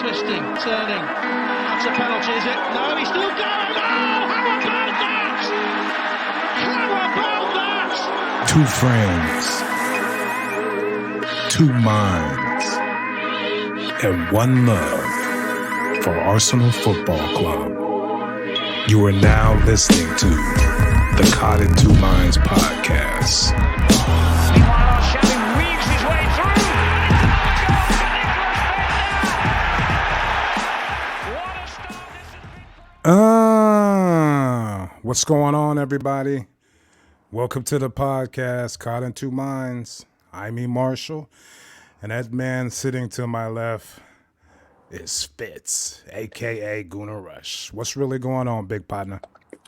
twisting, turning. That's a penalty, is it? No, he's still going. Oh, how about that? How about that? Two friends, two minds, and one love for Arsenal Football Club. You are now listening to the Caught in Two Minds podcast. Meanwhile, Shelly weaves his way through. What's going on, everybody? Welcome to the podcast, Caught in Two Minds. I'm E. Marshall, and that man sitting to my left is Fitz, a.k.a. Gooner Rush. What's really going on, big partner?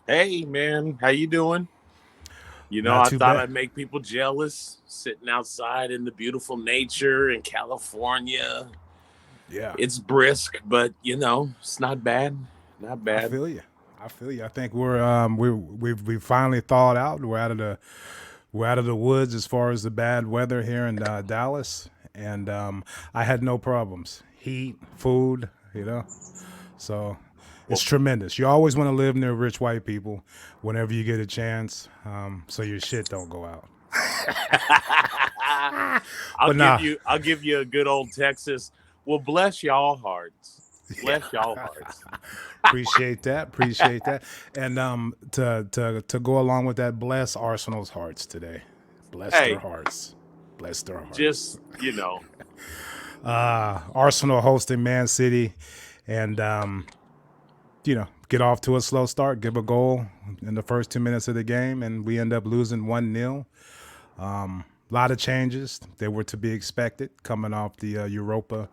Hey, man. How you doing? You know, Not I too thought bad. I'd make people jealous sitting outside in the beautiful nature in California. Yeah, It's brisk, but, you know, it's not bad. Not I bad. feel you. I think we finally thawed out. We're out of the woods as far as the bad weather here in Dallas, and I had no problems. Heat, food, so it's tremendous. You always want to live near rich white people whenever you get a chance, so your shit don't go out. I'll give you a good old Texas. Well, bless y'all hearts. Bless y'all hearts. Appreciate that. And to go along with that, bless Arsenal's hearts today. Bless their hearts. Just, you know. Arsenal hosting Man City, and get off to a slow start, give a goal in the first 2 minutes of the game, and we end up losing 1-0. A lot of changes. They were to be expected coming off the Europa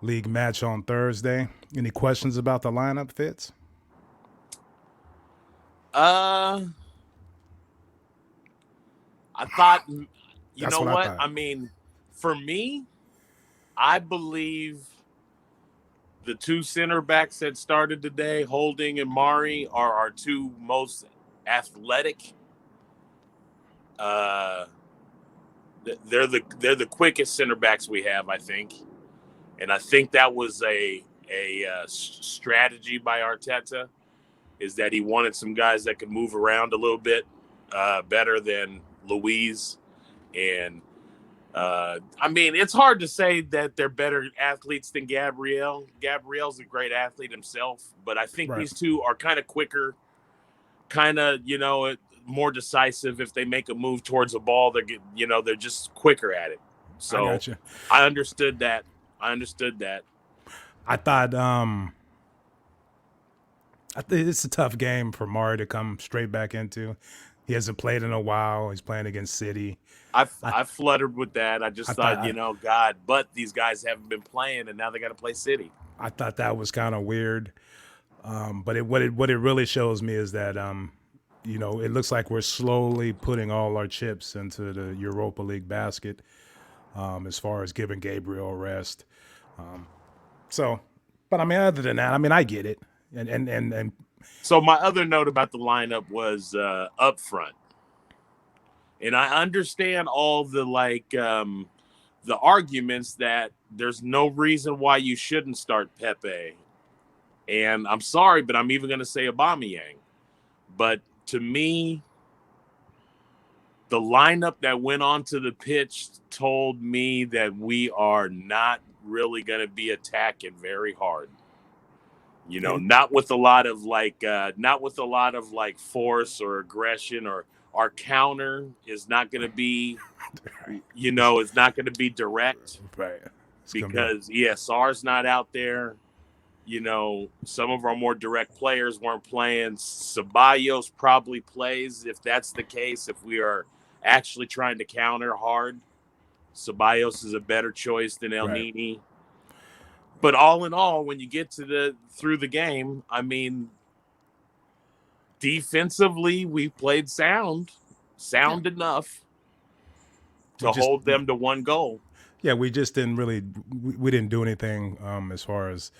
League match on Thursday. Any questions about the lineup, Fitz? I thought, That's know what I what? thought. I mean, for me, I believe the two center backs that started today, Holding and Mari, are our two most athletic. They're the quickest center backs we have, I think, and I think that was a strategy by Arteta, is that he wanted some guys that could move around a little bit better than Luiz. And I mean, it's hard to say that they're better athletes than Gabriel. Gabriel's a great athlete himself, but I think these two are kind of quicker, kind of, more decisive. If they make a move towards a ball, they're just quicker at it. So I got you. I understood that. I thought it's a tough game for Mari to come straight back into. He hasn't played in a while. He's playing against City. I fluttered with that. I thought, God, but these guys haven't been playing, and now they got to play City. I thought that was kind of weird. But what it really shows me is that it looks like we're slowly putting all our chips into the Europa League basket, as far as giving Gabriel a rest. But I mean, other than that, I mean, I get it. And so my other note about the lineup was up front. And I understand all the the arguments that there's no reason why you shouldn't start Pepe. And I'm sorry, but I'm even going to say Aubameyang. But to me, the lineup that went onto the pitch told me that we are not really going to be attacking very hard. Not with a lot of force or aggression, or our counter is not going to be, it's not going to be direct, right? Because ESR's not out there. Some of our more direct players weren't playing. Ceballos probably plays if that's the case. If we are actually trying to counter hard, Ceballos is a better choice than El Nini. But all in all, when you get through the game, I mean, defensively, we played sound enough to hold them to one goal. Yeah, we just didn't really we didn't do anything as far as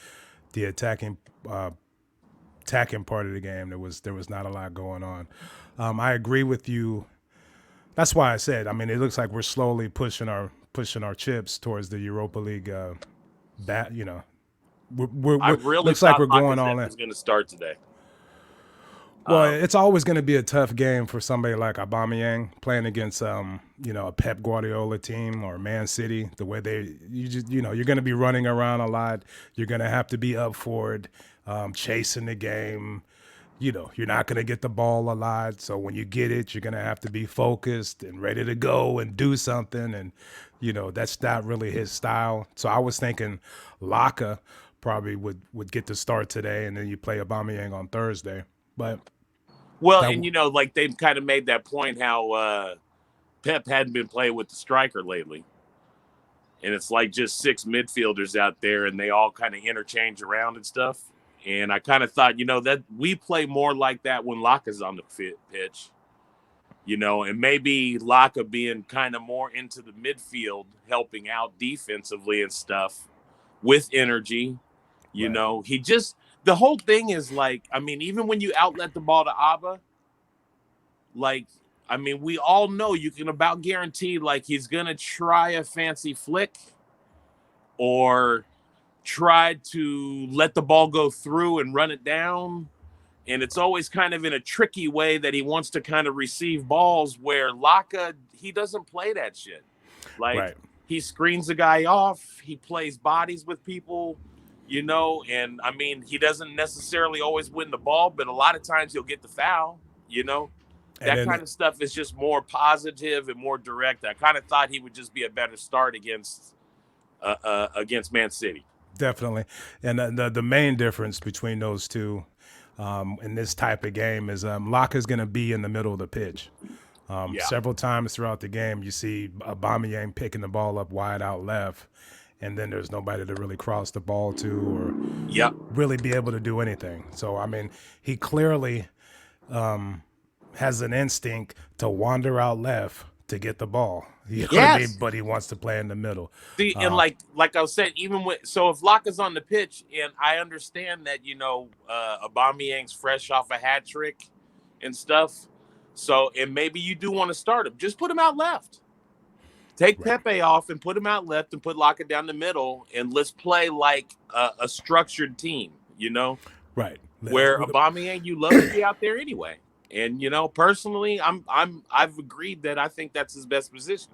the attacking part of the game. There was not a lot going on. I agree with you. That's why I said, I mean, it looks like we're slowly pushing our chips towards the Europa League I really looks like thought we're going all Lacazette in. was going to start today. Well, it's always going to be a tough game for somebody like Aubameyang playing against, a Pep Guardiola team or Man City. The way you're going to be running around a lot. You're going to have to be up for it, chasing the game. You're not going to get the ball a lot. So when you get it, you're going to have to be focused and ready to go and do something. And, that's not really his style. So I was thinking Laka probably would get the start today, and then you play Aubameyang on Thursday. But Well, that, and like they've kind of made that point how Pep hadn't been playing with the striker lately. And it's like just 6 midfielders out there, and they all kind of interchange around and stuff. And I kind of thought, that we play more like that when Laka's on the pitch. And maybe Laka being kind of more into the midfield, helping out defensively and stuff with energy. The whole thing is like, even when you outlet the ball to Abba, we all know you can about guarantee like he's going to try a fancy flick or try to let the ball go through and run it down. And it's always kind of in a tricky way that he wants to kind of receive balls where Laka, he doesn't play that shit. He screens the guy off. He plays bodies with people, and he doesn't necessarily always win the ball, but a lot of times he'll get the foul, That kind of stuff is just more positive and more direct. I kind of thought he would just be a better start against Man City. Definitely. And the main difference between those two in this type of game is Laka's going to be in the middle of the pitch. Several times throughout the game, you see Aubameyang picking the ball up wide out left, and then there's nobody to really cross the ball to or really be able to do anything. So, he clearly has an instinct to wander out left to get the ball. What I mean? But he wants to play in the middle. See, and like I was saying, if Laka's on the pitch, and I understand that, Aubameyang's fresh off a hat trick and stuff. So, and maybe you do want to start him. Just put him out left. Take Pepe off and put him out left and put Laka down the middle, and let's play like a structured team, Right. Where Aubameyang, you love to be out there anyway. And personally, I've agreed that I think that's his best position,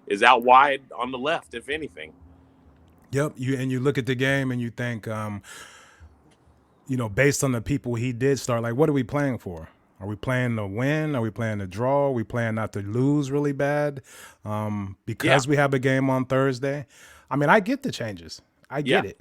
is out wide on the left, if anything. Yep. You look at the game and you think, based on the people he did start, like, what are we playing for? Are we playing to win? Are we playing to draw? Are we playing not to lose really bad? Because we have a game on Thursday. I get the changes. I get it.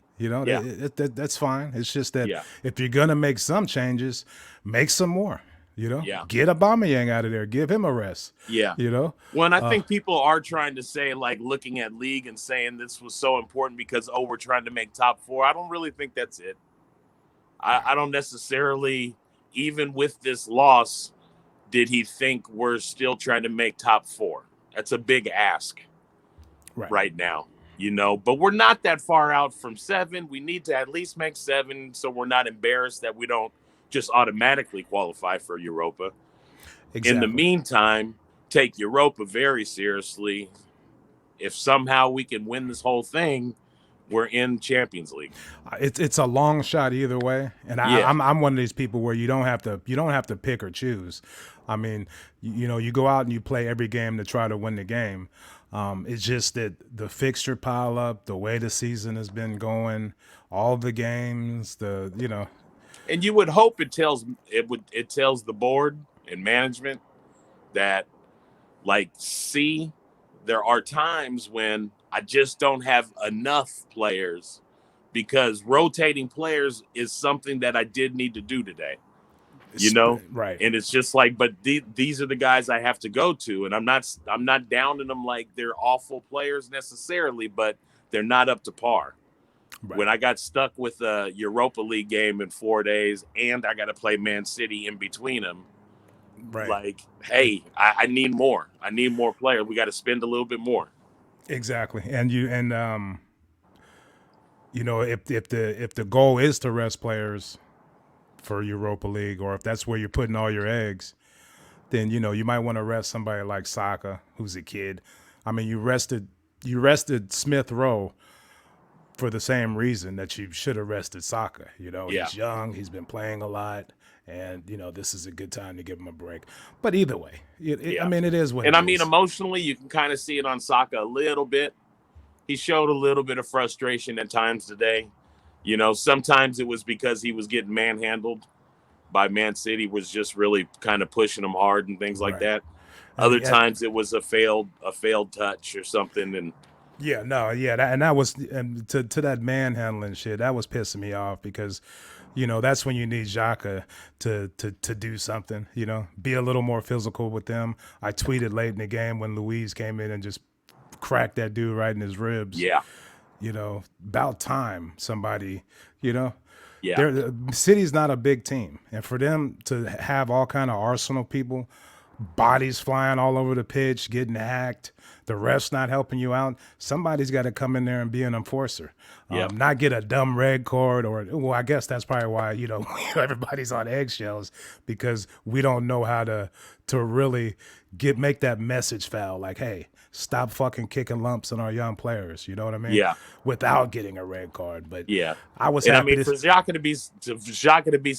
That's fine. It's just that if you're gonna make some changes, make some more. Get Aubameyang out of there. Give him a rest. Well, and I think people are trying to say, like, looking at league and saying this was so important because, we're trying to make top 4. I don't really think that's it. I don't necessarily, even with this loss, did he think we're still trying to make top 4. That's a big ask right now, But we're not that far out from 7. We need to at least make 7 so we're not embarrassed that we don't just automatically qualify for Europa. Exactly. In the meantime, take Europa very seriously. If somehow we can win this whole thing, we're in Champions League. It's a long shot either way, and I'm one of these people where you don't have to pick or choose. You go out and you play every game to try to win the game. It's just that the fixture pile up, the way the season has been going, all the games, And you would hope it tells the board and management that, there are times when I just don't have enough players, because rotating players is something that I did need to do today. Right. And it's just like, but these are the guys I have to go to, and I'm not downing them like they're awful players necessarily, but they're not up to par. Right. When I got stuck with a Europa League game in 4 days, and I got to play Man City in between them, hey, I need more. I need more players. We got to spend a little bit more. Exactly, and if the goal is to rest players for Europa League, or if that's where you're putting all your eggs, then you might want to rest somebody like Saka, who's a kid. You rested Smith Rowe for the same reason that you should have rested Saka. Yeah. He's young, he's been playing a lot, and this is a good time to give him a break. But either way, I mean, it is what and it I mean, is. emotionally, you can kind of see it on Saka a little bit. He showed a little bit of frustration at times today. Sometimes it was because he was getting manhandled by Man City, was just really kind of pushing him hard and things like that. Other times it was a failed touch or something. And that was to that manhandling shit. That was pissing me off because, that's when you need Xhaka to do something. Be a little more physical with them. I tweeted late in the game when Luiz came in and just cracked that dude right in his ribs. Yeah. About time somebody. Yeah. City's not a big team, and for them to have all kind of Arsenal people, bodies flying all over the pitch, getting hacked, the refs not helping you out, somebody's got to come in there and be an enforcer. Not get a dumb red card I guess that's probably why, everybody's on eggshells, because we don't know how to really make that message foul. Like, hey, stop fucking kicking lumps on our young players. You know what I mean? Yeah. Without getting a red card. But I was happy. For Xhaka to be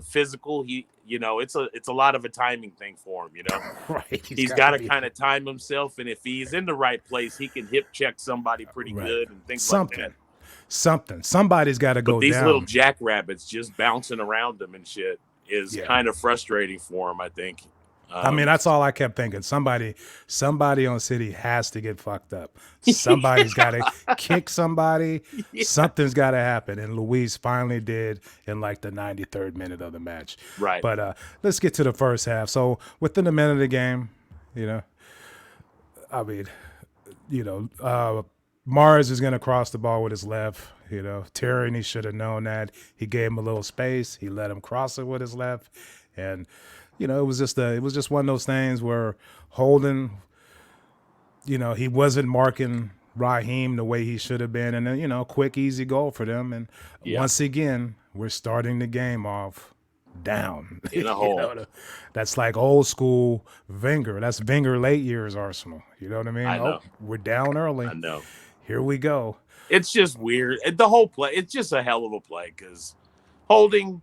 physical, it's a lot of a timing thing for him. Right. He's got to kind of time himself, and if he's in the right place, he can hip check somebody pretty good and things like that. Somebody's got to go down. These little jackrabbits just bouncing around him and shit is kind of frustrating for him, I think. I mean, that's all I kept thinking. Somebody on City has to get fucked up. Somebody's got to kick somebody. Yeah. Something's got to happen. And Luiz finally did in like the 93rd minute of the match. Right. But let's get to the first half. So within a minute of the game, Mars is going to cross the ball with his left. Tierney should have known that. He gave him a little space. He let him cross it with his left. And it was just one of those things where Holden, he wasn't marking Raheem the way he should have been, and then quick, easy goal for them. And once again, we're starting the game off down in a hole. That's like old school Wenger. That's Wenger late years Arsenal. You know what I mean? I know. We're down early. I know. Here we go. It's just weird. The whole play. It's just a hell of a play because Holding.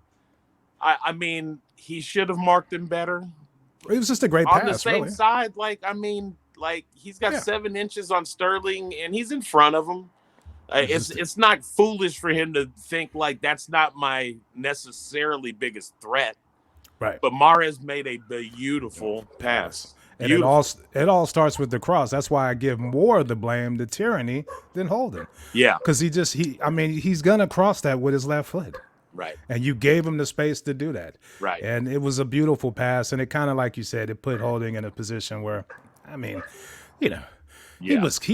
I mean, he should have marked him better. It was just a great pass. On the same really. side, he's got 7 inches on Sterling, and he's in front of him. It's not foolish for him to think like that's not my necessarily biggest threat. Right. But Mahrez made a beautiful pass. And it all starts with the cross. That's why I give more of the blame to Tierney than Holden. Yeah. Because he's gonna cross that with his left foot. Right. And you gave him the space to do that. Right. And it was a beautiful pass. And it kind of, like you said, it put Holding in a position where, he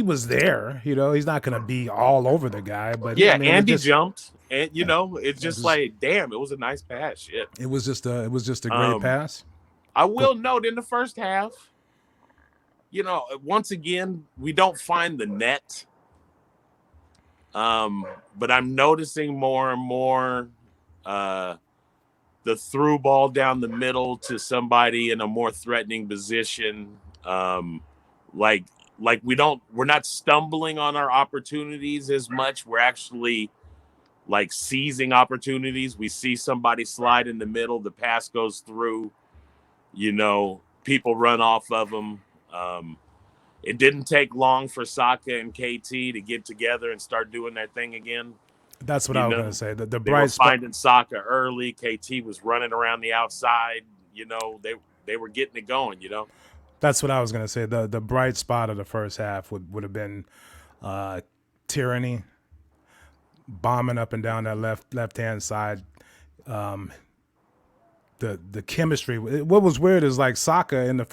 was there. He's not going to be all over the guy. But Andy jumped. And, it's just like, damn, it was a nice pass. Shit. It was just a great pass. I will note in the first half, once again, we don't find the net. But I'm noticing more and more the through ball down the middle to somebody in a more threatening position. We're not stumbling on our opportunities as much. We're actually like seizing opportunities. We see somebody slide in the middle, the pass goes through, people run off of them. It didn't take long for Saka and KT to get together and start doing their thing again. That's what I was going to say. The they bright were finding Saka early. KT was running around the outside. They were getting it going. That's what I was going to say. The bright spot of the first half would have been Tierney bombing up and down that left hand side. The chemistry. What was weird is like Saka in the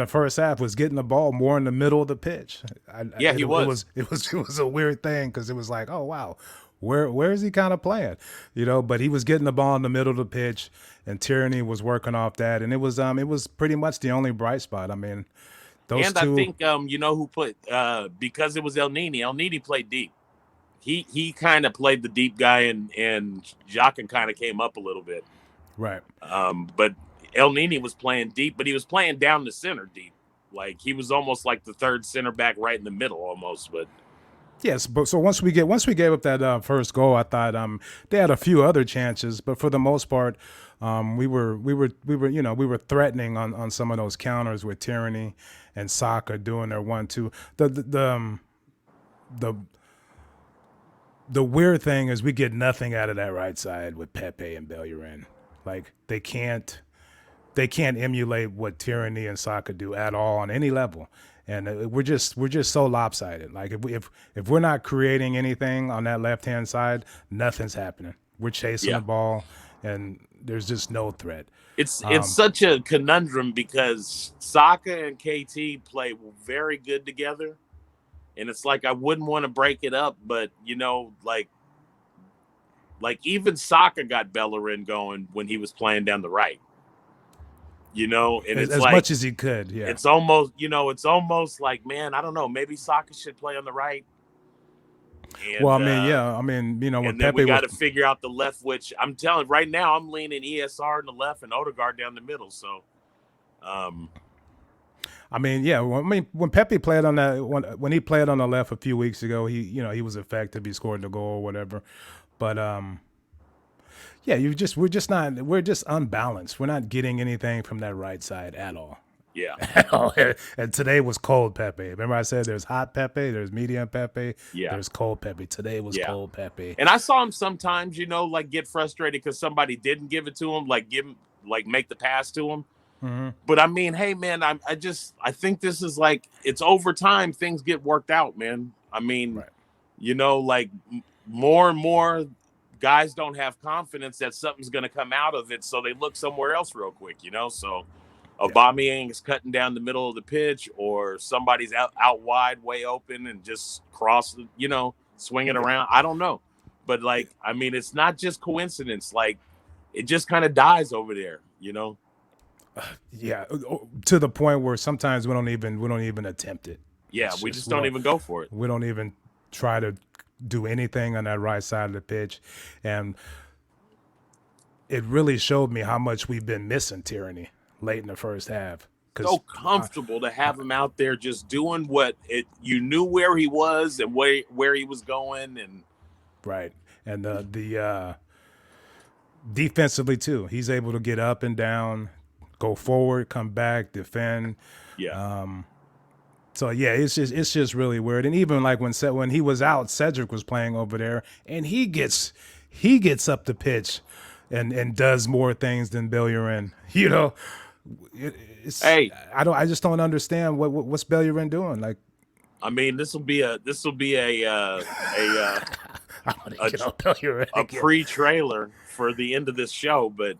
first half was getting the ball more in the middle of the pitch. He was. It was a weird thing because it was like, oh wow, where is he kind of playing? But he was getting the ball in the middle of the pitch, and Tierney was working off that, and it was pretty much the only bright spot. I mean, those two. I think who put because it was El Nini. El Nini played deep. He kind of played the deep guy, and Xhaka kind of came up a little bit. Right. But El Nini was playing deep, but he was playing down the center deep. Like he was almost like the third center back right in the middle almost. But Yes, but so once we gave up that first goal, I thought they had a few other chances, but for the most part, we were threatening on some of those counters with Tyranny and Saka doing their 1-2. The weird thing is we get nothing out of that right side with Pepe and Bellerin. Like they can't emulate what Tyranny and Saka do at all on any level. And we're just so lopsided. Like if we're not creating anything on that left hand side, nothing's happening. We're chasing the ball, and there's just no threat. It's such a conundrum because Saka and KT play very good together, and it's like I wouldn't want to break it up, but like even Saka got Bellerin going when he was playing down the right. And it's as like, much as he could, yeah. It's almost like, man, I don't know, maybe Saka should play on the right. And, well, when and Pepe then we got to figure out the left, which I'm telling right now, I'm leaning ESR in the left and Odegaard down the middle. So, when Pepe played on that when he played on the left a few weeks ago, he was effective. He scored the goal or whatever, but yeah, we're just unbalanced. We're not getting anything from that right side at all. Yeah. At all. And today was cold Pepe. Remember I said there's hot Pepe, there's medium Pepe, there's cold Pepe. Today was cold Pepe. And I saw him sometimes, get frustrated because somebody didn't give it to him, make the pass to him. Mm-hmm. But I mean, hey man, I think this is it's over time. Things get worked out, man. I mean, right. More and more guys don't have confidence that something's going to come out of it, so they look somewhere else real quick, So Aubameyang is cutting down the middle of the pitch, or somebody's out wide, way open, and just cross, swing it around. I don't know, but it's not just coincidence. It just kind of dies over there, Yeah, to the point where sometimes we don't even attempt it. Yeah, we just don't even go for it. We don't even try to do anything on that right side of the pitch, and it really showed me how much we've been missing Tyranny late in the first half. So comfortable to have him out there just doing you knew where he was and where he was going, and right, and the defensively too, he's able to get up and down, go forward, come back, defend. Yeah. So yeah, it's just really weird. And even when he was out, Cedric was playing over there, and he gets up the pitch and does more things than Bellerin. I just don't understand what's Bellerin doing. This will be a pre-trailer for the end of this show, but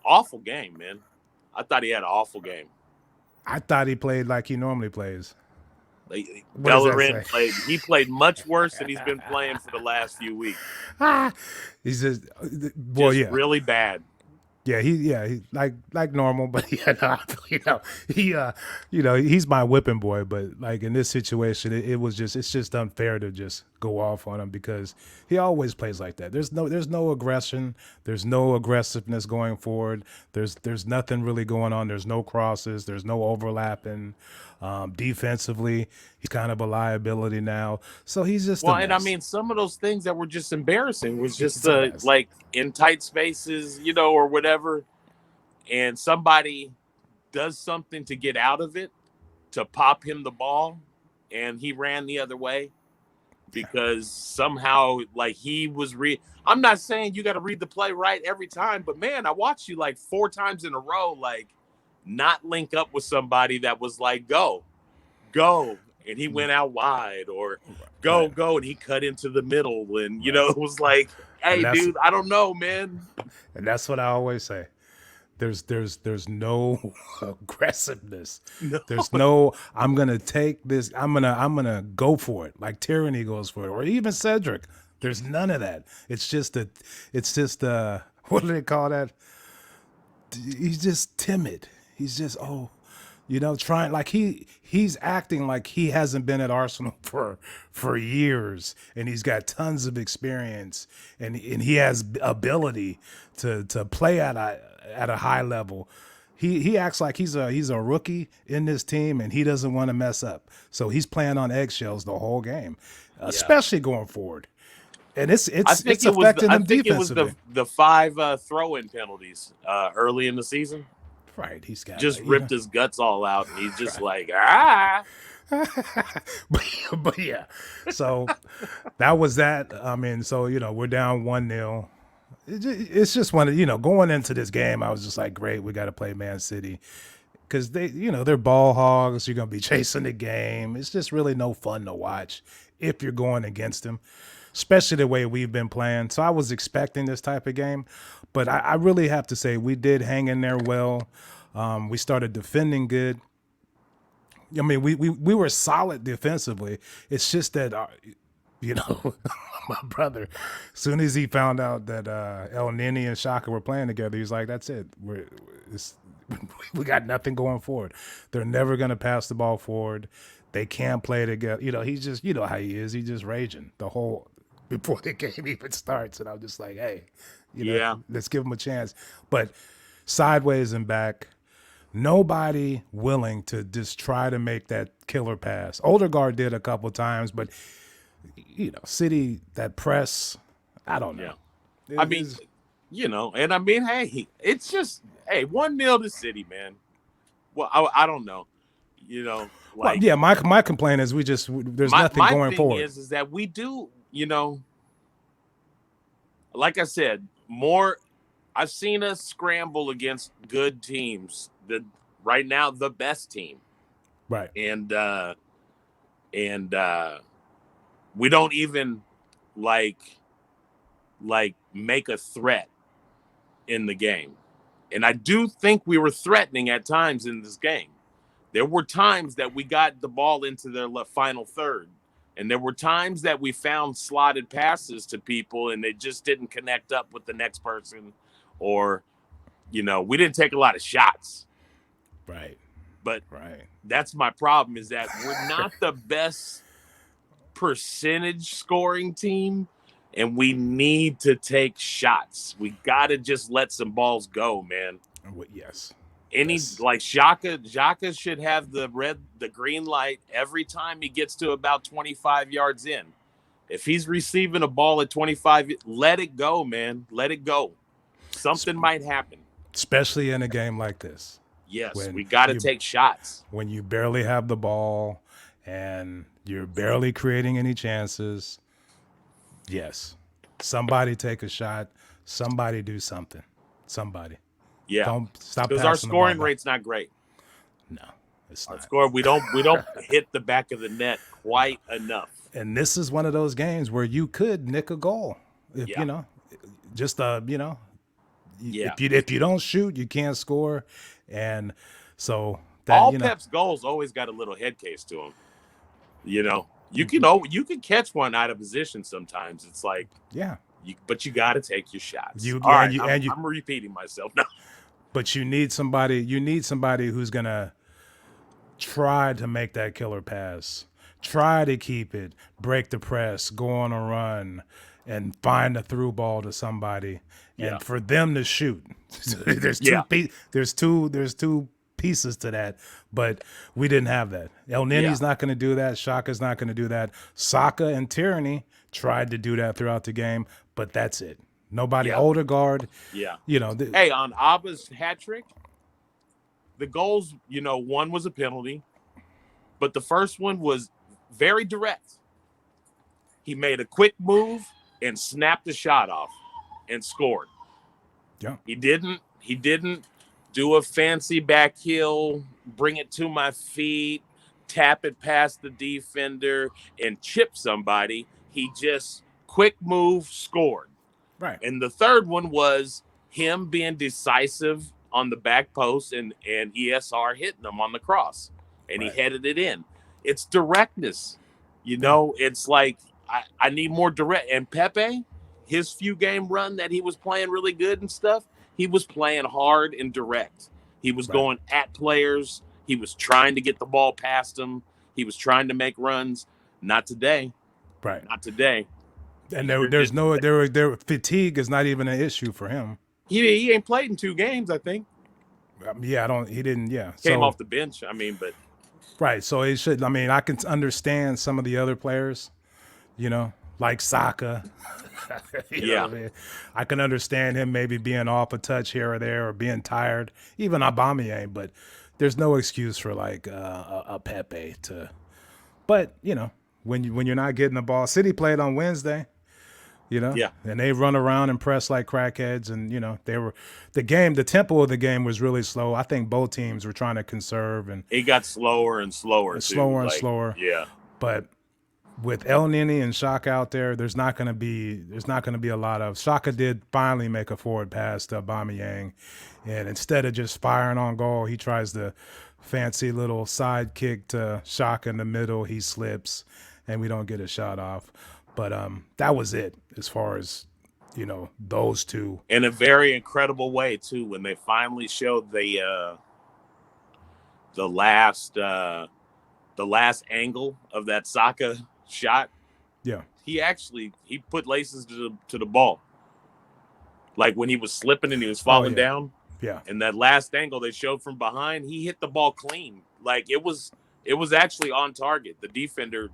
awful game, man. I thought he had an awful game. I thought he played like he normally plays. Bellerin played much worse than he's been playing for the last few weeks. He's just really bad. Yeah, he like normal, but he's my whipping boy. But in this situation, it's just unfair to just go off on him because he always plays like that. There's no aggression, there's no aggressiveness going forward. There's nothing really going on. There's no crosses. There's no overlapping. Defensively, he's kind of a liability now. So he's just some of those things that were just embarrassing was just in tight spaces, or whatever, and somebody does something to get out of it, to pop him the ball, and he ran the other way because somehow he was I'm not saying you got to read the play right every time, but man, I watched you 4 times in a row not link up with somebody that was go, and he went out wide, or go, and he cut into the middle, and it was hey, dude, I don't know, man. And that's what I always say. There's no aggressiveness. No. There's no I'm gonna take this. I'm gonna go for it like Tyranny goes for it, or even Cedric. There's none of that. It's just what do they call that? He's just timid. He's just trying he's acting like he hasn't been at Arsenal for years, and he's got tons of experience, and he has ability to play at a high level, He acts like he's a rookie in this team and he doesn't want to mess up. So he's playing on eggshells the whole game, especially going forward. And it's affecting them defensively. The 5 throw-in penalties early in the season. Right, he's got just ripped his guts all out, and he's just like, ah. but yeah, so that was that. I mean, so we're down 1-0. It's just one of going into this game, I was just like, great, we got to play Man City because they're ball hogs. You're gonna be chasing the game. It's just really no fun to watch if you're going against them, especially the way we've been playing. So I was expecting this type of game, but I really have to say we did hang in there well. We started defending good. I mean, we were solid defensively. It's just that, my brother, as soon as he found out that El Nini and Shaka were playing together, he's like, that's it. We got nothing going forward. They're never going to pass the ball forward. They can't play together. He's just, how he is. He's just raging the whole before the game even starts. And I'm just like, hey, let's give him a chance. But sideways and back, nobody willing to just try to make that killer pass. Odegaard did a couple times, but City, that press, I don't know. Yeah. And I mean, hey, it's just 1-0 to City, man. Well, I don't know. My complaint is there's nothing going forward. My thing is that we do, like I said, more. I've seen us scramble against good teams. Right now, the best team, right? And we don't even like make a threat in the game. And I do think we were threatening at times in this game. There were times that we got the ball into their final third, and there were times that we found slotted passes to people, and they just didn't connect up with the next person, or we didn't take a lot of shots. Right. But that's my problem, is that we're not the best percentage scoring team, and we need to take shots. We got to just let some balls go, man. Yes. Like Xhaka should have the green light every time he gets to about 25 yards in. If he's receiving a ball at 25, let it go, man. Let it go. Something might happen. Especially in a game like this. Yes, we got to take shots. When you barely have the ball and you're barely creating any chances, yes. Somebody take a shot. Somebody do something. Somebody. Yeah. Don't stop because our scoring rate's not great. No, it's not. We don't hit the back of the net quite enough. And this is one of those games where you could nick a goal. If if you don't shoot, you can't score. And so that Pep's goals always got a little head case to them. You can catch one out of position sometimes. It's like, but you got to take your shots. I'm repeating myself now. But you need somebody who's going to try to make that killer pass, try to keep it, break the press, go on a run, and find a through ball to somebody, and for them to shoot. There's two pieces to that, but we didn't have that. El Nini's not going to do that. Shaka's not going to do that. Saka and Tierney tried to do that throughout the game, but that's it. Nobody. Odegaard. Yeah. Hey, on Abba's hat trick, the goals, one was a penalty, but the first one was very direct. He made a quick move and snapped the shot off and scored. Yeah. He didn't do a fancy back heel, bring it to my feet, tap it past the defender, and chip somebody. He just quick move, scored. Right. And the third one was him being decisive on the back post and ESR hitting him on the cross. And he headed it in. It's directness. It's like I need more direct. And Pepe, his few game run that he was playing really good and stuff, he was playing hard and direct. He was going at players. He was trying to get the ball past them. He was trying to make runs. Not today. Right. Not today. And their fatigue is not even an issue for him. He ain't played in 2 games, I think. Yeah, I don't. He didn't. Yeah, Came off the bench. I mean, but right. So he should. I mean, I can understand some of the other players. Like Saka. You know yeah, what I mean? I can understand him maybe being off a touch here or there or being tired. Even Aubameyang, but there's no excuse for like a Pepe to. But when you're not getting the ball, City played on Wednesday. yeah. And they run around and press like crackheads, and the tempo of the game was really slow. I think both teams were trying to conserve, and It got slower and slower too. slower and Like, slower. Yeah, But with El Nini and Shaka out there, there's not going to be a lot of. Shaka did finally make a forward pass to Aubameyang, and instead of just firing on goal, he tries the fancy little side kick to Shaka in the middle. He slips, and we don't get a shot off. But that was it as far as those two. in a very incredible way too. When they finally showed the last angle of that Saka shot, Yeah. he put laces to the ball. Like when he was slipping and he was falling down. Yeah. And that last angle they showed from behind, he hit the ball clean. Like it was actually on target. The defender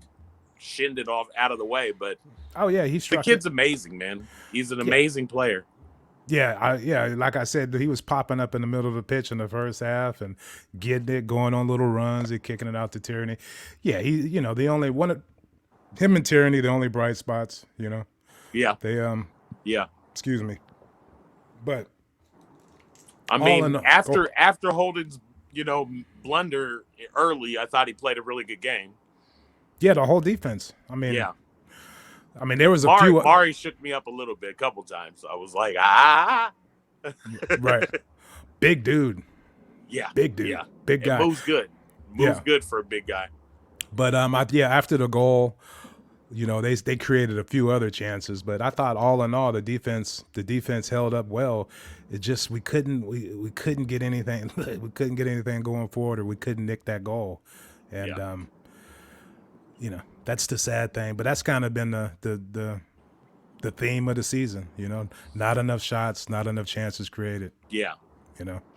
shinned it off out of the way, but he the struck kid's it. amazing, man. He's an amazing player. Yeah, like I said, he was popping up in the middle of the pitch in the first half and getting it, going on little runs and kicking it out to Tierney. Yeah, the only one of him and Tierney, the only bright spots, Yeah. They Yeah. excuse me. But I mean, after Holden's, blunder early, I thought he played a really good game. yeah, the whole defense. I mean, Yeah. there was a few. Mari shook me up a little bit, a couple times. I was like, Right. Big dude. Yeah. Big dude. Yeah. Big guy. Moves good. Moves good for a big guy. But after the goal, they created a few other chances, but I thought all in all the defense held up well. It just we couldn't get anything we couldn't get anything going forward, or we couldn't nick that goal. And that's the sad thing, but that's kind of been the theme of the season, not enough shots, not enough chances created. Yeah.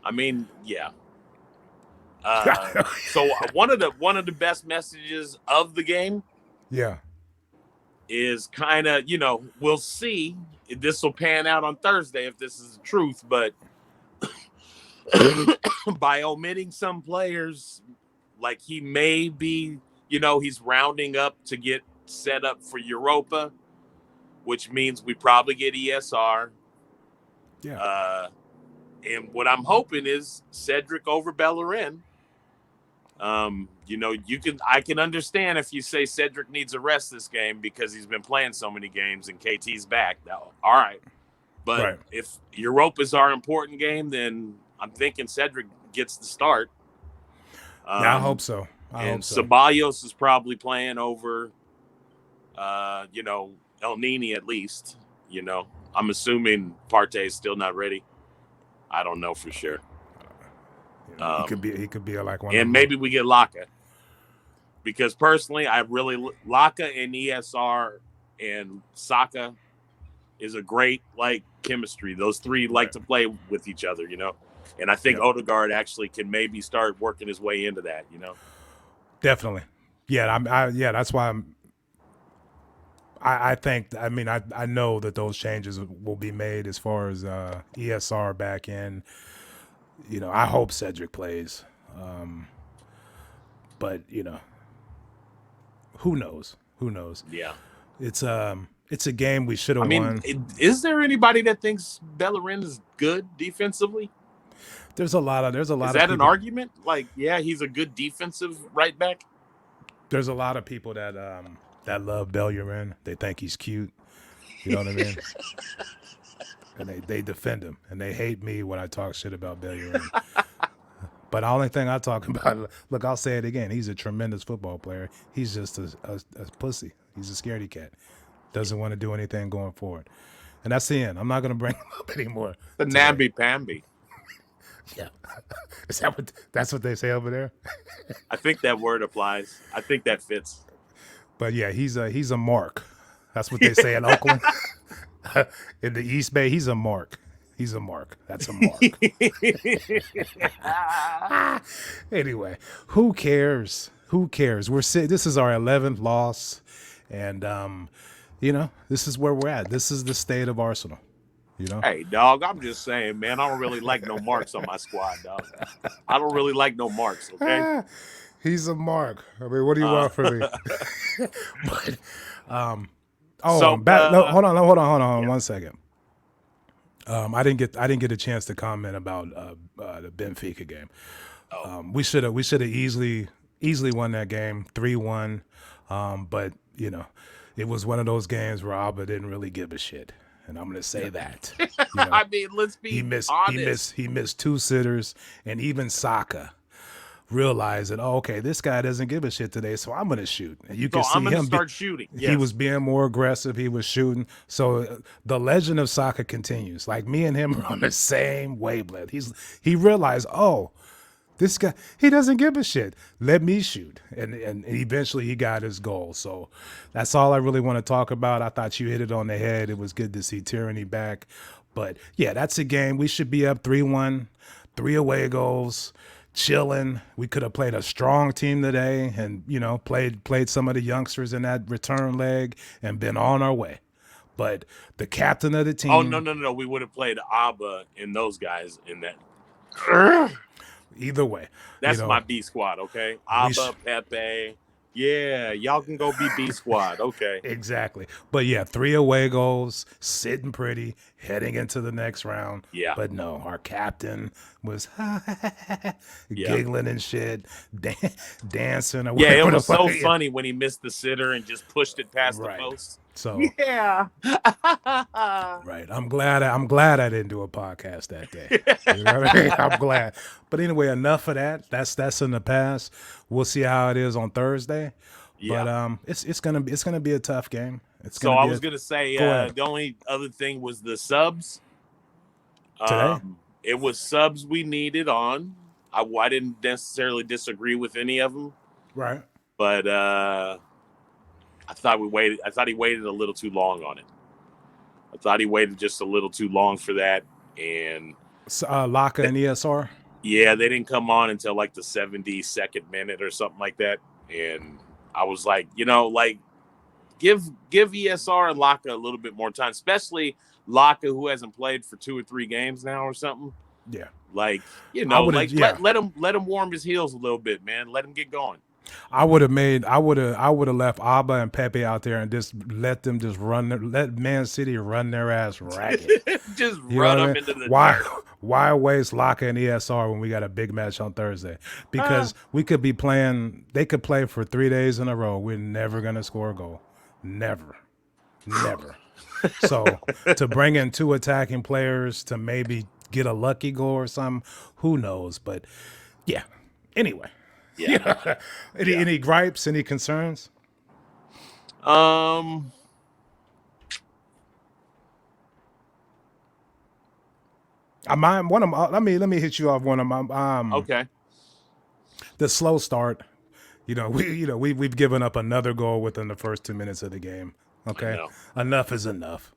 I mean, yeah. So one of the best messages of the game, yeah, is kind of, we'll see if this will pan out on Thursday if this is the truth, but by omitting some players, like he may be, he's rounding up to get set up for Europa, which means we probably get ESR. Yeah. And what I'm hoping is Cedric over Bellerin. I can understand if you say Cedric needs a rest this game because he's been playing so many games and KT's back. Now, all right. But if Europa's our important game, then I'm thinking Cedric gets the start. I hope so. Ceballos is probably playing over, El Nini at least. I'm assuming Partey is still not ready. I don't know for sure. He could be like one. And maybe we get Laka. Because personally, I really Laka and ESR and Saka is a great chemistry. Those three like to play with each other, And I think Odegaard actually can maybe start working his way into that, Definitely. Yeah, that's why I think I know that those changes will be made as far as ESR back in. I hope Cedric plays. But who knows? Yeah. It's a game we should have won. Is there anybody that thinks Bellerin is good defensively? There's a lot Is of that people, an argument? He's a good defensive right back. There's a lot of people that love Bellerin. They think he's cute. You know what I mean? And they defend him, and they hate me when I talk shit about Bellerin. But the only thing I talk about, look, I'll say it again. He's a tremendous football player. He's just a pussy. He's a scaredy cat. Doesn't want to do anything going forward. And that's the end. I'm not going to bring him up anymore. The namby-pamby. Yeah. That's what they say over there? I think that word applies. I think that fits. But yeah, he's a mark. That's what they say in Oakland. In the East Bay, he's a mark. He's a mark. That's a mark. Anyway, who cares? Who cares? This is our 11th loss, and this is where we're at. This is the state of Arsenal. Hey, dog, I'm just saying, man, I don't really like no marks on my squad, dog. I don't really like no marks, okay? He's a mark. I mean, what do you want from me? But, hold on, 1 second. I didn't get a chance to comment about the Benfica game. We should have easily won that game 3-1. But it was one of those games where Alba didn't really give a shit. And I'm going to say that. I mean, let's be honest. He missed 2 sitters, and even Saka realized that, okay, this guy doesn't give a shit today, so I'm going to shoot. And you can see him start shooting. Yes. He was being more aggressive. He was shooting. So the legend of Saka continues. Like, me and him are on the same wavelength. He realized, this guy, he doesn't give a shit. Let me shoot. And eventually he got his goal. So that's all I really want to talk about. I thought you hit it on the head. It was good to see Tyranny back. But, yeah, that's a game. We should be up 3-1, 3 away goals, chilling. We could have played a strong team today and, played some of the youngsters in that return leg and been on our way. But the captain of the team. Oh, no. We would have played Abba and those guys in that. Either way. That's my B squad, okay? Abba, Pepe. Yeah, y'all can go be B squad, okay? Exactly. But, yeah, 3 away goals, sitting pretty, heading into the next round. Yeah. But, no, our captain was giggling and shit, dancing. Yeah, it was so funny when he missed the sitter and just pushed it past the post. So yeah, right. I'm glad I didn't do a podcast that day. You know what I mean? I'm glad. But anyway, enough of that. That's in the past. We'll see how it is on Thursday. Yeah. But it's gonna be a tough game. I was gonna say the only other thing was the subs. Today, it was subs we needed on. I didn't necessarily disagree with any of them. Right. But I thought he waited a little too long on it. I thought he waited just a little too long for that. And Laka and ESR? Yeah, they didn't come on until like the 72nd minute or something like that. And I was like, give ESR and Laka a little bit more time, especially Laka, who hasn't played for 2 or 3 games now or something. Yeah. Let him warm his heels a little bit, man. Let him get going. I would have left Abba and Pepe out there and just let Man City run their ass ragged. Just run them into the dirt. Why waste Laka and ESR when we got a big match on Thursday? Because we could be playing. They could play for 3 days in a row. We're never gonna score a goal. Never. So to bring in 2 attacking players to maybe get a lucky goal or something, who knows? But yeah. Anyway. Yeah. Any gripes? Any concerns? Let me hit you off one of my okay. The slow start. We've given up another goal within the first 2 minutes of the game. Okay. Enough is enough.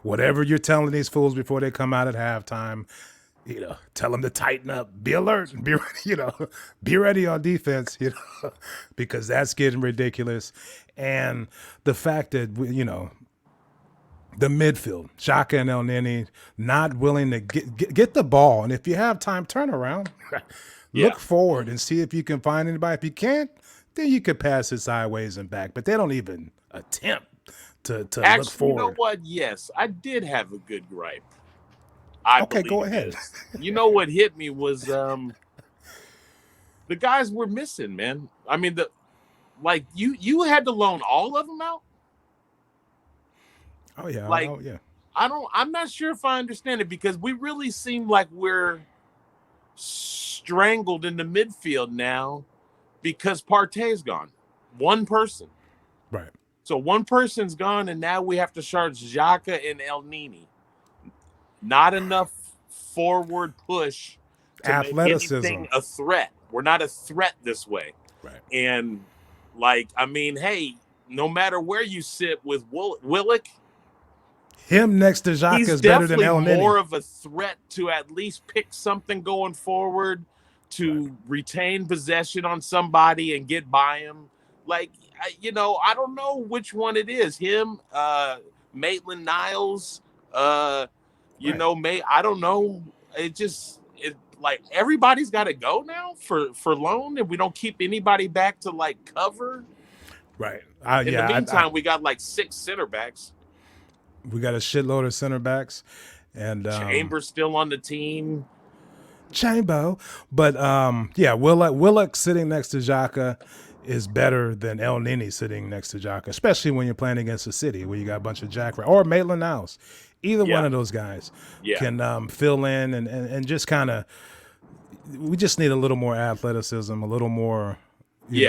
Whatever you're telling these fools before they come out at halftime, tell them to tighten up, be alert, and be ready on defense, because that's getting ridiculous. And the fact that the midfield, Xhaka and El Neni, not willing to get the ball, and if you have time, turn around, look forward, and see if you can find anybody. If you can't, then you could pass it sideways and back. But they don't even attempt to look forward. You know what? Yes, I did have a good gripe. Okay, go ahead. You know what hit me was the guys were missing, man. I mean, you had to loan all of them out. Oh yeah, I'm not sure if I understand it, because we really seem like we're strangled in the midfield now because Partey's gone. One person, right? So one person's gone, and now we have to charge Xhaka and El Neni. Not enough forward push to athleticism. Make anything a threat. We're not a threat this way. Right. And hey, no matter where you sit with Willock, Him next to Xhaka He's is better than definitely El more Nini. of a threat to at least pick something going forward, to retain possession on somebody and get by him. Like, I don't know which one it is. Him, Maitland Niles, I don't know. Like everybody's got to go now for loan, and we don't keep anybody back to like cover. Right. In the meantime, we got like 6 center backs. We got a shitload of center backs, and Chambers still on the team. Chambo, but Willock sitting next to Xhaka is better than El Nini sitting next to Xhaka, especially when you're playing against a City where you got a bunch of Jack or Maitland Niles. Either one of those guys can fill in and just kind of. We just need a little more athleticism, a little more.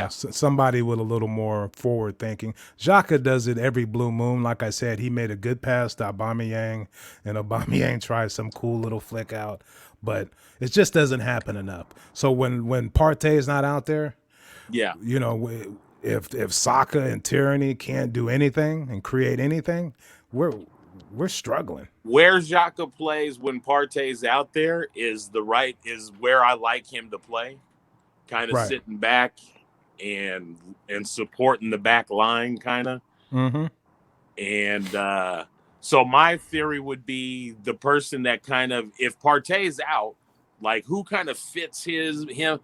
Somebody with a little more forward thinking. Xhaka does it every blue moon. Like I said, he made a good pass to Aubameyang, and Aubameyang tries some cool little flick out, but it just doesn't happen enough. So when Partey is not out there, if Saka and Tyranny can't do anything and create anything, we're struggling. Where Xhaka plays when Partey's out there is where I like him to play, kind of sitting back and supporting the back line, kind of. Mm-hmm. And so my theory would be the person that kind of, if Partey's out, like who kind of fits him.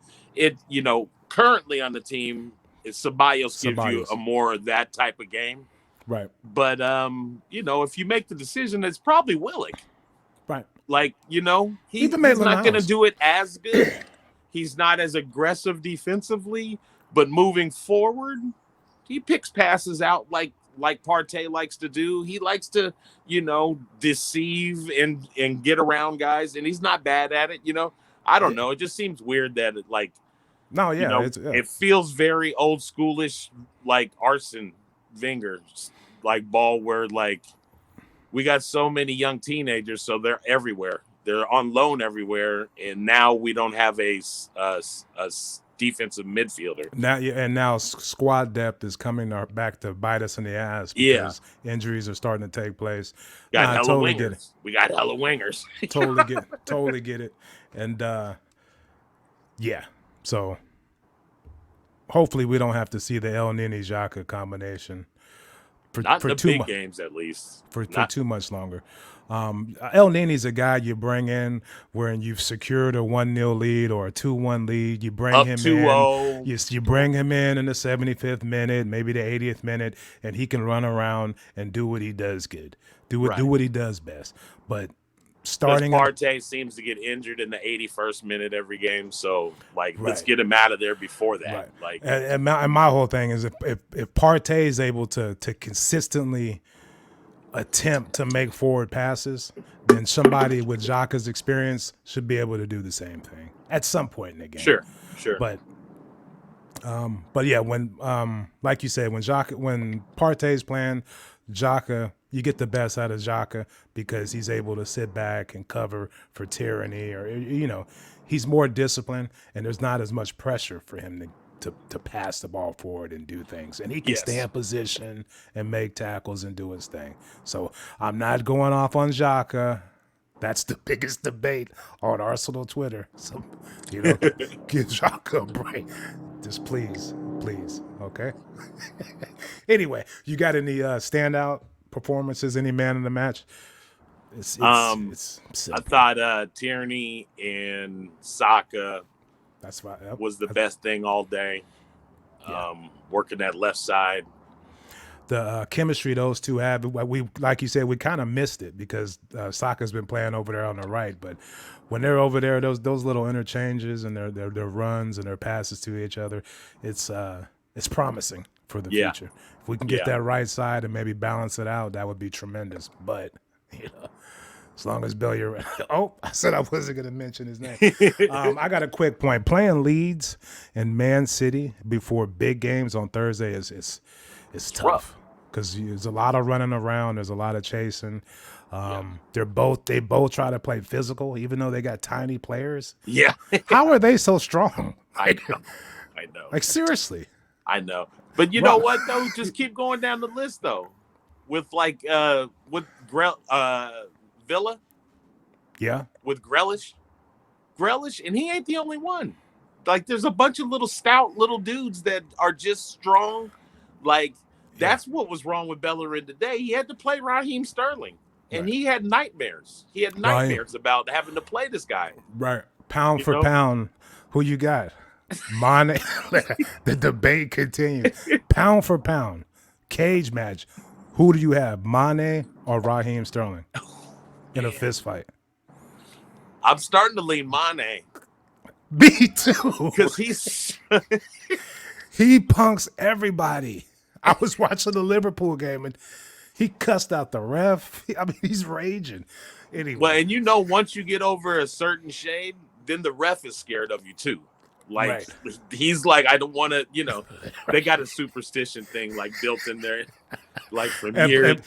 Currently on the team, Ceballos gives you a more of that type of game. Right. But, if you make the decision, it's probably Willock. Right. Like, he's not going to do it as good. He's not as aggressive defensively, but moving forward, he picks passes out like Partey likes to do. He likes to, deceive and get around guys, and he's not bad at it. I don't know. It just seems weird that it feels very old schoolish, like Arsene Wenger's like ball, where like we got so many young teenagers, so they're everywhere. They're on loan everywhere, and now we don't have a defensive midfielder. Now squad depth is coming back to bite us in the ass because injuries are starting to take place. We got hella wingers. Totally get it. And so hopefully we don't have to see the El Nini Xhaka combination for the big games, at least for too much longer. El Nini's a guy you bring in when you've secured a 1-0 lead or a 2-1 lead. You bring him in. You bring him in the 75th minute, maybe the 80th minute, and he can run around and do what he does good. Do what he does best. But starting Partey seems to get injured in the 81st minute every game, so let's get him out of there before that. Right. And my whole thing is if Partey is able to consistently attempt to make forward passes, then somebody with Xhaka's experience should be able to do the same thing at some point in the game. Sure. But yeah, when like you said, when Partey's playing, Xhaka, you get the best out of Xhaka because he's able to sit back and cover for Tyranny, or he's more disciplined, and there's not as much pressure for him to pass the ball forward and do things, and he can stay in position and make tackles and do his thing. So I'm not going off on Xhaka. That's the biggest debate on Arsenal Twitter. So give Xhaka a break, just please, okay. Anyway, you got any standout performances? Any man in the match? It's I thought Tierney and Saka. That's why was the best thing all day. Working that left side. The chemistry those two have, we like you said, we kind of missed it because Saka's been playing over there on the right. But when they're over there, those little interchanges and their runs and their passes to each other, it's promising for the future. If we can get that right side and maybe balance it out, that would be tremendous. But as long as Bellerin. Oh, I said I wasn't going to mention his name. I got a quick point. Playing Leeds and Man City before big games on Thursday is tough because there's a lot of running around. There's a lot of chasing. They both try to play physical, even though they got tiny players. Yeah. How are they so strong? I know. Like seriously. I know. But you know what though? Just keep going down the list though. with Villa. Yeah. With Grealish, and he ain't the only one. Like, there's a bunch of little stout little dudes that are just strong. Like, that's what was wrong with Bellerin today. He had to play Raheem Sterling, and he had nightmares. He had nightmares about having to play this guy. Right. Pound for pound, who you got? Mane. The debate continues. Pound for pound, cage match. Who do you have, Mane or Raheem Sterling in a fist fight? I'm starting to lean Mane. Me too. Because he's he punks everybody. I was watching the Liverpool game and he cussed out the ref. I mean, he's raging. Anyway. Well, and once you get over a certain shade, then the ref is scared of you too. Like, he's like, I don't want to, they got a superstition thing like built in there, like from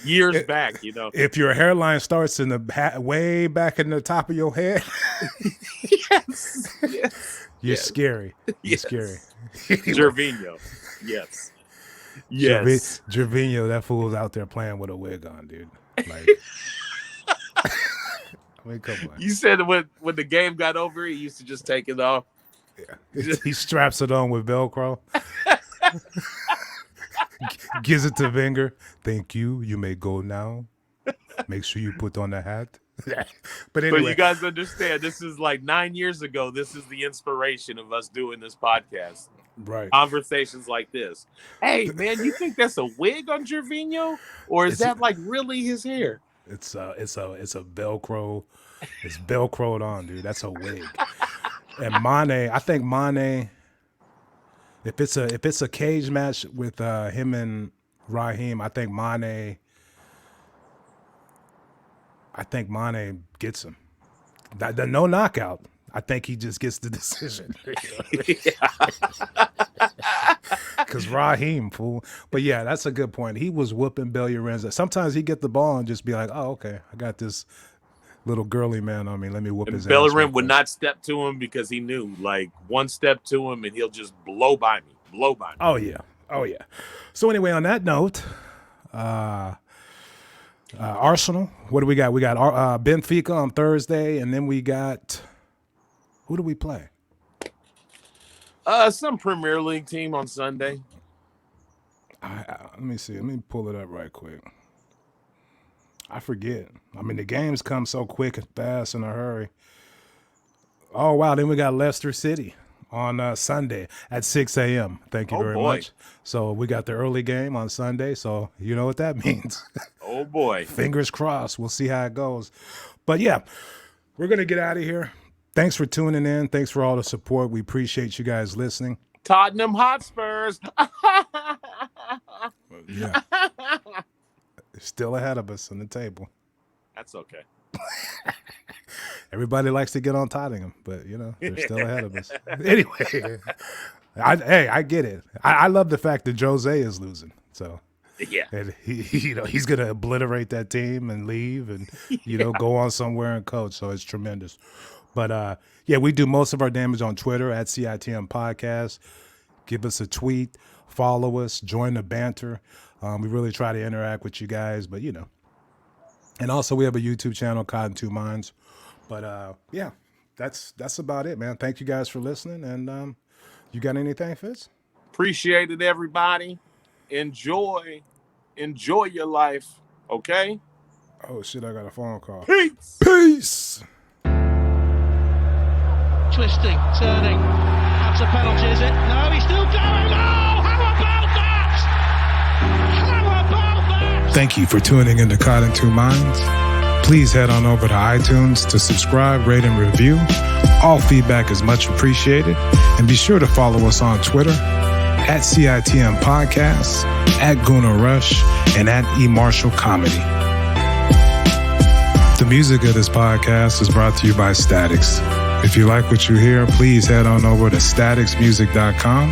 years back, If your hairline starts in the way back in the top of your head, you're scary. You're scary. Gervinho, yes. Gervinho, that fool's out there playing with a wig on, dude. Like, I mean, come on. You said when the game got over, he used to just take it off. Yeah. He straps it on with Velcro. Gives it to Wenger. Thank you. You may go now. Make sure you put on the hat. But anyway. But you guys understand, this is like 9 years ago. This is the inspiration of us doing this podcast. Right. Conversations like this. Hey, man, you think that's a wig on Gervinho? Or is that like really his hair? It's a Velcro. It's Velcroed on, dude. That's a wig. And Mane, I think Mane, if it's a cage match with him and Raheem, I think Mane gets him. No knockout. I think he just gets the decision. Because Raheem, fool. But yeah, that's a good point. He was whooping Bellerin. Sometimes he get the ball and just be like, oh, okay, I got this little girly man on me. Let me whoop his ass. Bellerin would not step to him because he knew, like, one step to him and he'll just blow by me. Oh, yeah. So anyway, on that note, Arsenal, what do we got? We got Benfica on Thursday, and then we got, who do we play? Some Premier League team on Sunday. Let me see. Let me pull it up right quick. I forget. I mean, the games come so quick and fast in a hurry. Oh, wow. Then we got Leicester City on Sunday at 6 a.m. Thank you very much. So we got the early game on Sunday. So you know what that means. Oh, boy. Fingers crossed. We'll see how it goes. But, yeah, we're going to get out of here. Thanks for tuning in. Thanks for all the support. We appreciate you guys listening. Tottenham Hotspurs. Yeah. Still ahead of us on the table. That's okay. Everybody likes to get on Tottenham, but they're still ahead of us. Anyway, I get it. I love the fact that Jose is losing. So yeah, and he's gonna obliterate that team and leave, and go on somewhere and coach. So it's tremendous. But yeah, we do most of our damage on Twitter at CITM Podcast. Give us a tweet, follow us, join the banter. We really try to interact with you guys, but and also we have a YouTube channel, Cotton Two Minds. But yeah, that's about it, man. Thank you guys for listening. And you got anything, Fitz? Appreciate it, everybody. Enjoy your life. Okay. Oh shit! I got a phone call. Peace. Twisting, turning. That's a penalty, is it? No, he's still going. Oh, how about that? Thank you for tuning in to Cotton Two Minds. Please head on over to iTunes to subscribe, rate, and review. All feedback is much appreciated. And be sure to follow us on Twitter at CITM Podcasts, at Guna Rush, and at eMarshall Comedy. The music of this podcast is brought to you by Statics. If you like what you hear, please head on over to staticsmusic.com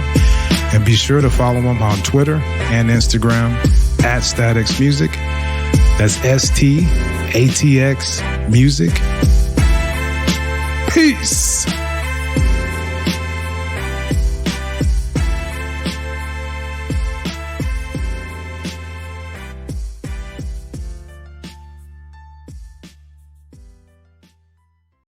and be sure to follow them on Twitter and Instagram at Statics Music. That's STATX Music. Peace.